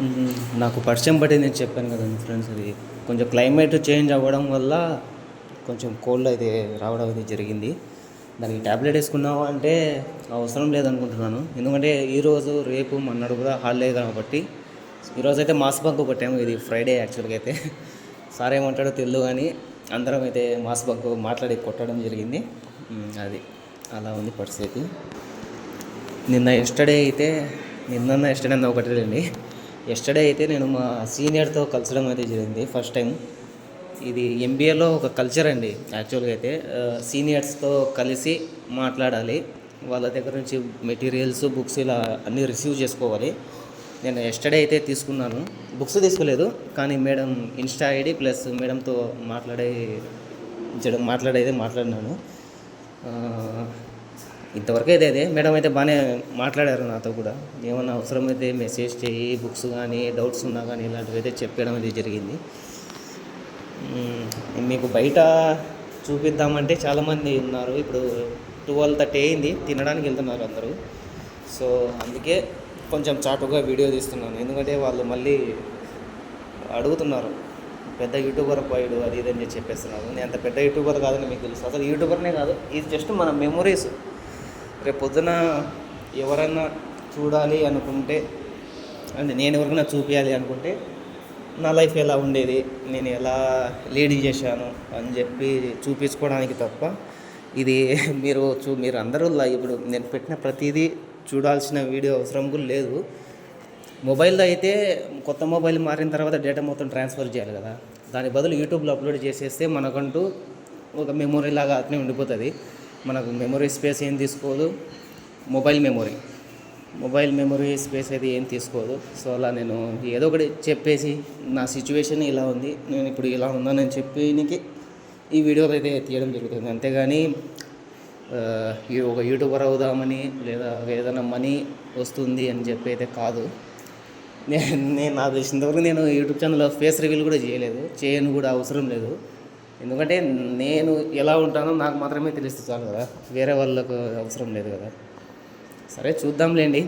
మ్మ్. నాకు పరిచయం పడింది నేను చెప్పాను కదండి ఫ్రెండ్స్. అది కొంచెం క్లైమేట్ చేంజ్ అవ్వడం వల్ల కొంచెం కోల్డ్ అయితే రావడం అయితే జరిగింది. దానికి ట్యాబ్లెట్ వేసుకున్నావా అంటే అవసరం లేదనుకుంటున్నాను. ఎందుకంటే ఈరోజు రేపు మన్నాడు కూడా హాలిడే కాబట్టి ఈరోజు అయితే మాస్ బంక్ కొట్టాము. ఇది ఫ్రైడే యాక్చువల్గా అయితే. సార్ ఏమంటాడో తెలియదు కానీ అందరం అయితే మాస్ బంక్ మాట్లాడి కొట్టడం జరిగింది. అది అలా ఉంది పరిస్థితి. నిన్న ఎస్టర్డే అయితే ఎస్టర్డే ఒకటి లేండి. ఎస్టర్డే అయితే నేను మా సీనియర్తో కలిసడం అయితే జరిగింది ఫస్ట్ టైం. ఇది ఎంబీఏలో ఒక కల్చర్ అండి యాక్చువల్గా అయితే. సీనియర్స్తో కలిసి మాట్లాడాలి, వాళ్ళ దగ్గర నుంచి మెటీరియల్స్ బుక్స్ ఇలా అన్నీ రిసీవ్ చేసుకోవాలి. నేను ఎస్టర్డే అయితే తీసుకున్నాను, బుక్స్ తీసుకోలేదు కానీ మేడం ఇన్స్టా ఐడి ప్లస్ మేడంతో మాట్లాడినాను. ఇంతవరకు అయితే అదే మేడం అయితే బాగానే మాట్లాడారు నాతో కూడా. ఏమన్నా అవసరమైతే మెసేజ్ చేయి, బుక్స్ కానీ డౌట్స్ ఉన్నా కానీ ఇలాంటివి అయితే చెప్పడం అది జరిగింది. మీకు బయట చూపిద్దామంటే చాలామంది ఉన్నారు. ఇప్పుడు 12:30 అయింది, తినడానికి వెళ్తున్నారు అందరూ. సో అందుకే కొంచెం చాటుగా వీడియో తీస్తున్నాను. ఎందుకంటే వాళ్ళు మళ్ళీ అడుగుతున్నారు, పెద్ద యూట్యూబర్ పోయాడు అది ఇది అని చెప్పేస్తున్నారు. నేను అంత పెద్ద యూట్యూబర్ కాదని మీకు తెలుసు. అసలు యూట్యూబర్నే కాదు, ఇది జస్ట్ మన మెమొరీస్. రేపు పొద్దున ఎవరన్నా చూడాలి అనుకుంటే, అంటే నేను ఎవరికైనా చూపించాలి అనుకుంటే నా లైఫ్ ఎలా ఉండేది, నేను ఎలా లీడ్ చేశాను అని చెప్పి చూపించుకోవడానికి తప్ప ఇది మీరు అందరూ ఇప్పుడు నేను పెట్టిన ప్రతిదీ చూడాల్సిన వీడియో అవసరం కూడా లేదు. మొబైల్లో అయితే కొత్త మొబైల్ మారిన తర్వాత డేటా మొత్తం ట్రాన్స్ఫర్ చేయాలి కదా, దాని బదులు యూట్యూబ్లో అప్లోడ్ చేసేస్తే మనకంటూ ఒక మెమొరీ లాగా అట్నే ఉండిపోతుంది. మనకు మెమొరీ స్పేస్ ఏం తీసుకోదు, మొబైల్ మెమొరీ స్పేస్ అయితే ఏం తీసుకోదు. సో అలా నేను ఏదో ఒకటి చెప్పేసి నా సిచ్యువేషన్ ఇలా ఉంది, నేను ఇప్పుడు ఇలా ఉన్నానని చెప్పి ఈ వీడియో అయితే తీయడం జరుగుతుంది. అంతేగాని ఒక యూట్యూబర్ అవుదామని లేదా ఏదైనా మనీ వస్తుంది అని చెప్పి అయితే కాదు. నేను నాకు తెలిసినంతవరకు నేను యూట్యూబ్ ఛానల్లో ఫేస్ రివీల్ కూడా చేయను కూడా, అవసరం లేదు. ఎందుకంటే నేను ఎలా ఉంటానో నాకు మాత్రమే తెలిస్తే చాలు కదా, వేరే వాళ్ళకు అవసరం లేదు కదా. సరే చూద్దాంలేండి.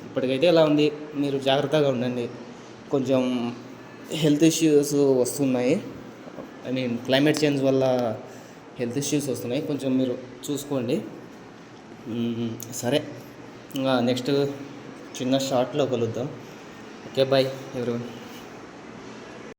ఇప్పటికైతే ఎలా ఉంది, మీరు జాగ్రత్తగా ఉండండి. కొంచెం హెల్త్ ఇష్యూస్ వస్తున్నాయి, క్లైమేట్ చేంజ్ వల్ల హెల్త్ ఇష్యూస్ వస్తున్నాయి, కొంచెం మీరు చూసుకోండి. సరే, ఇంకా నెక్స్ట్ చిన్న షార్ట్లో కలుద్దాం. Okay, bye everyone.